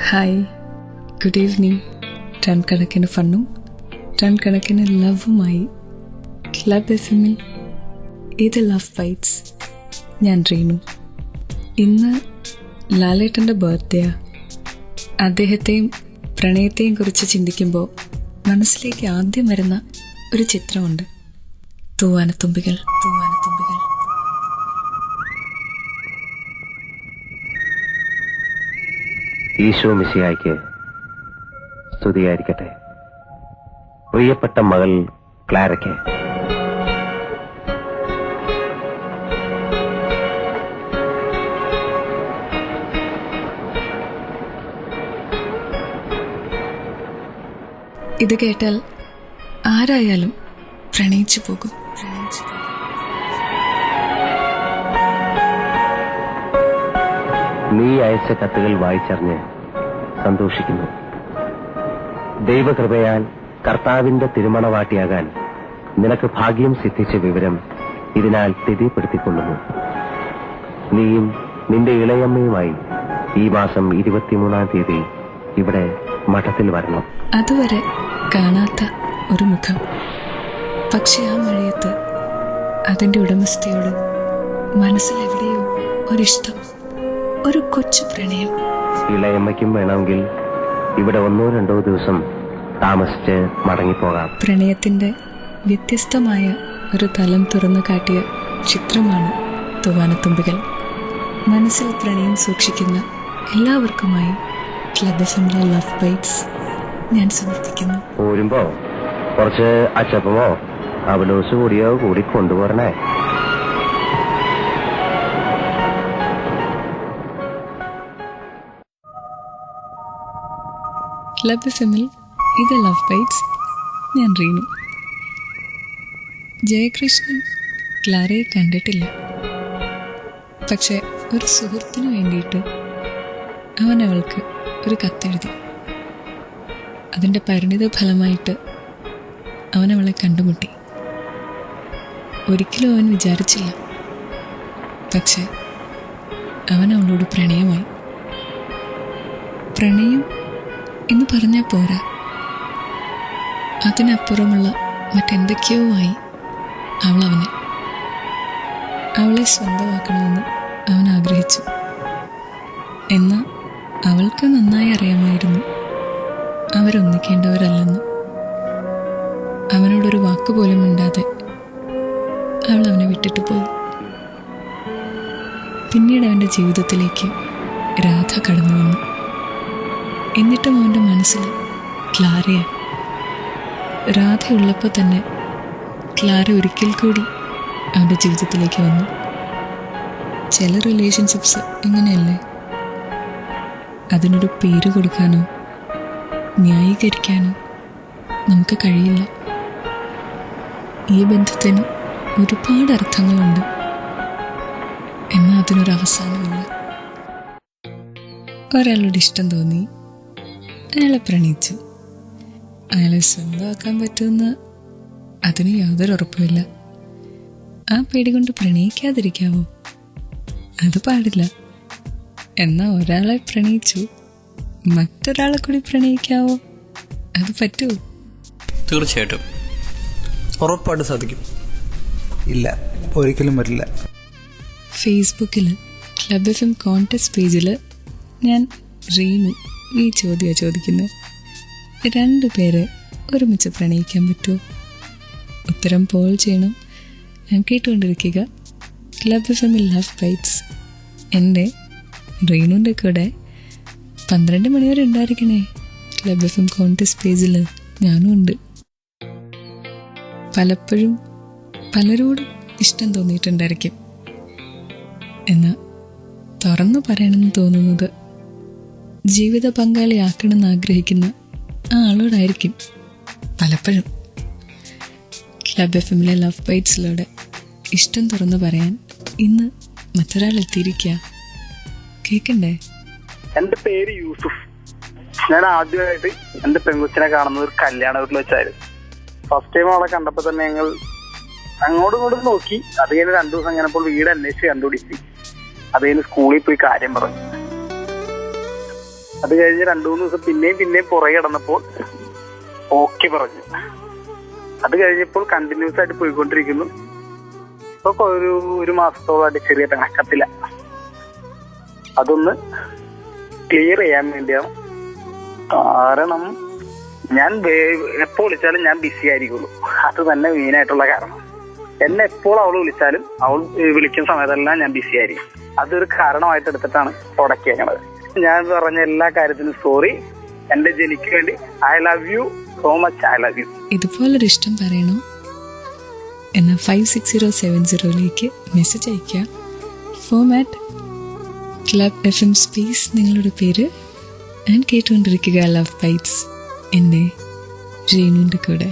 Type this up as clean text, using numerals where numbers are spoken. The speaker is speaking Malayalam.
Hi, good evening. ടൺ കണക്കിന് ഫണ്ണും ടൺ കണക്കിന് ലവുമായി ക്ലബ് എഫിമിൽ ഇത് ലവ് ബൈറ്റ്സ്. ഞാൻ റീനു. ഇന്ന് ലാലേട്ടൻ്റെ ബർത്ത്ഡേയാ. അദ്ദേഹത്തെയും പ്രണയത്തെയും കുറിച്ച് ചിന്തിക്കുമ്പോൾ മനസ്സിലേക്ക് ആദ്യം വരുന്ന ഒരു ചിത്രമുണ്ട്. തൂവാനത്തുമ്പികൾ. ഈശോ മിശിഹായ്ക്ക് സ്തുതിയായിരിക്കട്ടെ. പ്രിയപ്പെട്ട മകൾ ക്ലാരയ്ക്ക് ഇത് കേട്ടാൽ ആരായാലും പ്രണയിച്ചു പോകും. നീ അയച്ച കത്തുകൾ വായിച്ചറിഞ്ഞ് സന്തോഷിക്കുന്നു. ദൈവകൃപയാൽ കർത്താവിന്റെ തിരുമണവാട്ടിയാകാൻ നിനക്ക് ഭാഗ്യം സിദ്ധിച്ച വിവരം ഇതിനാൽ സ്ഥിതിപ്പെടുത്തിക്കൊള്ളുന്നു. നീയും നിന്റെ ഇളയമ്മയുമായി ഈ മാസം 23-ാം തീയതി ഇവിടെ മഠത്തിൽ വരണം. അതുവരെ കാണാത്ത ഒരു മുഖം, പക്ഷെ ആ മഴയത്ത് അതിന്റെ ഉടമസ്ഥയോട് മനസ്സിലെവിടെയോ ഒരിഷ്ടം, ഒരു കൊച്ചു പ്രണയം. ഇളയമ്മയ്ക്കും വേണമെങ്കിൽ ഇവിടെ 1-2 ദിവസം താമസിച്ച് മടങ്ങിപ്പോകാം. പ്രണയത്തിന്റെ വ്യത്യസ്തമായ ഒരു തലം തുറന്നു കാട്ടിയ ചിത്രമാണ് തൂവാനത്തുമ്പികൾ. മനസ്സിൽ പ്രണയം സൂക്ഷിക്കുന്ന എല്ലാവർക്കുമായി ക്ലബ് എഫിമിലെ ലവ് ബൈറ്റ്സ് ഞാൻ സമർപ്പിക്കുന്നു. പോരുമ്പോ കുറച്ച് അച്ചപ്പമോ അവലോസ് കൂടിയോ കൂടി കൊണ്ടുപോരണേ. ക്ലബ് എഫിമിൽ ഇത് ലവ് ബൈറ്റ്സ്. ഞാൻ റീനു. ജയകൃഷ്ണൻ ക്ലാരയെ കണ്ടിട്ടില്ല. പക്ഷെ ഒരു സുഹൃത്തിനു വേണ്ടിയിട്ട് അവൻ അവൾക്ക് ഒരു കത്തെഴുതി. അതിൻ്റെ പരിണിത ഫലമായിട്ട് അവൻ അവളെ കണ്ടുമുട്ടി. ഒരിക്കലും അവൻ വിചാരിച്ചില്ല, പക്ഷെ അവൻ അവളോട് പ്രണയമായി. പ്രണയം എന്ന് പറഞ്ഞാൽ പോരാ, അതിനപ്പുറമുള്ള മറ്റെന്തൊക്കെയോ ആയി അവളെ സ്വന്തമാക്കണമെന്ന് അവൻ ആഗ്രഹിച്ചു. എന്നാൽ അവൾക്ക് നന്നായി അറിയാമായിരുന്നു അവരൊന്നിക്കേണ്ടവരല്ലെന്ന്. അവനോടൊരു വാക്കുപോലും മിണ്ടാതെ അവൾ അവനെ വിട്ടിട്ട് പോയി. പിന്നീട് അവൻ്റെ ജീവിതത്തിലേക്ക് രാധ കടന്നു വന്നു. എന്നിട്ടും അവൻ്റെ മനസ്സിൽ ക്ലാരയാണ്. രാധയുള്ളപ്പോൾ തന്നെ ക്ലാര ഒരിക്കൽ കൂടി അവൻ്റെ ജീവിതത്തിലേക്ക് വന്നു. ചില റിലേഷൻഷിപ്സ് ഇങ്ങനെയല്ലേ, അതിനൊരു പേര് കൊടുക്കാനോ ന്യായീകരിക്കാനോ നമുക്ക് കഴിയില്ല. ഈ ബന്ധത്തിന് ഒരുപാട് അർത്ഥങ്ങളുണ്ട്, എന്നാൽ അതിനൊരു അവസാനമില്ല. ഒരാളോട് ഇഷ്ടം തോന്നി, അയാളെ പ്രണയിച്ചു. അയാളെ സ്വന്തമാക്കാൻ പറ്റുമെന്ന് അതിന് യാതൊരു ഉറപ്പുമില്ല. ആ പേടി കൊണ്ട് പ്രണയിക്കാതിരിക്കാവോ? അത് പാടില്ല. എന്നാൽ ഒരാളെ പ്രണയിച്ചു, മറ്റൊരാളെ കൂടി പ്രണയിക്കാവോ? അത് പറ്റുമോ? തീർച്ചയായിട്ടും, ഉറപ്പായിട്ട് സാധിക്കും. ഇല്ല, ഒരിക്കലും വരില്ല. ഫേസ്ബുക്കിൽ ക്ലബ് എഫ് എം കോൺടെസ്റ്റ് പേജിൽ ഞാൻ റീനു ഈ ചോദ്യമാണ് ചോദിക്കുന്നത്. 2 പേരെ ഒരുമിച്ച് പ്രണയിക്കാൻ പറ്റുമോ? ഉത്തരം പോൾ ചെയ്യണം. ഞാൻ കേട്ടുകൊണ്ടിരിക്കുക ക്ലബ് എഫ് എമ്മിൽ ലവ് ബൈറ്റ്സ്. എൻ്റെ റീനുവിൻ്റെ കൂടെ 12 മണിവരെ ഉണ്ടായിരിക്കണേ. ക്ലബ് എഫ് എം കോൺടെസ്റ്റ് പേജിൽ ഞാനും ഉണ്ട്. പലപ്പോഴും പലരോടും ഇഷ്ടം തോന്നിയിട്ടുണ്ടായിരിക്കും, എന്നാൽ തുറന്നു പറയണമെന്ന് തോന്നുന്നത് ജീവിത പങ്കാളിയാക്കണമെന്ന് ആഗ്രഹിക്കുന്ന ആ ആളോടായിരിക്കും പലപ്പോഴും. ക്ലബ് എഫ് എമ്മിലെ ലവ് ബൈറ്റ്സിലൂടെ ഇഷ്ടം തുറന്നു പറയാൻ ഇന്ന് മറ്റൊരാൾ എത്തിയിരിക്കുക. കേൾക്കണ്ടേ? എൻ്റെ പേര് യൂസുഫ്. ഞാൻ ആദ്യമായിട്ട് എൻ്റെ പെൺകുച്ചിനെ കാണുന്നത് ഒരു കല്യാണ വീട്ടിൽ വെച്ചായിരുന്നു. ഫസ്റ്റ് ടൈം അവളെ കണ്ടപ്പോൾ തന്നെ ഞങ്ങൾ അങ്ങോട്ടും ഇങ്ങോട്ടും നോക്കി. അത് കഴിഞ്ഞ് 2 ദിവസം കഴിഞ്ഞപ്പോൾ വീട് അന്വേഷിച്ച് കണ്ടുപിടിച്ച് അത് കഴിഞ്ഞ് സ്കൂളിൽ പോയി കാര്യം പറഞ്ഞു. അത് കഴിഞ്ഞ് 2-3 ദിവസം പിന്നെയും പുറകെ കിടന്നപ്പോൾ ഓക്കെ പറഞ്ഞു. അത് കഴിഞ്ഞപ്പോൾ കണ്ടിന്യൂസ് ആയിട്ട് പോയിക്കൊണ്ടിരിക്കുന്നു. ഇപ്പൊ ഒരു മാസത്തോളമായിട്ട് ചെറിയ പിണക്കത്തില്ല. അതൊന്ന് ക്ലിയർ ചെയ്യാൻ വേണ്ടിയാണ്. കാരണം ഞാൻ എപ്പോൾ വിളിച്ചാലും ഞാൻ ബിസി ആയിരിക്കുള്ളൂ. അത് തന്നെ മെയിനായിട്ടുള്ള കാരണം. എന്നെ എപ്പോൾ അവൾ വിളിച്ചാലും അവൾ വിളിക്കുന്ന സമയത്തെല്ലാം ഞാൻ ബിസി ആയിരിക്കും. അതൊരു കാരണമായിട്ട് എടുത്തിട്ടാണ് തുടക്കിയത്. ഞാൻ പറഞ്ഞ എല്ലാ കാര്യത്തിനും സോറി. എന്റെ ജനിക്ക് വേണ്ടി I love you so much. I love you. ഇതുപോലൊരു ഇഷ്ടം പറയണോ എന്നാൽ 56070 മെസ്സേജ് അയക്കുക. ഫോമാറ്റ് ക്ലബ് FM സ്പേസ് നിങ്ങളുടെ പേര് ആൻഡ് കേട്ടുകൊണ്ടിരിക്കുക ലവ് ബൈറ്റ്സ്. എൻ്റെ രേണുവിൻ്റെ കൂടെ.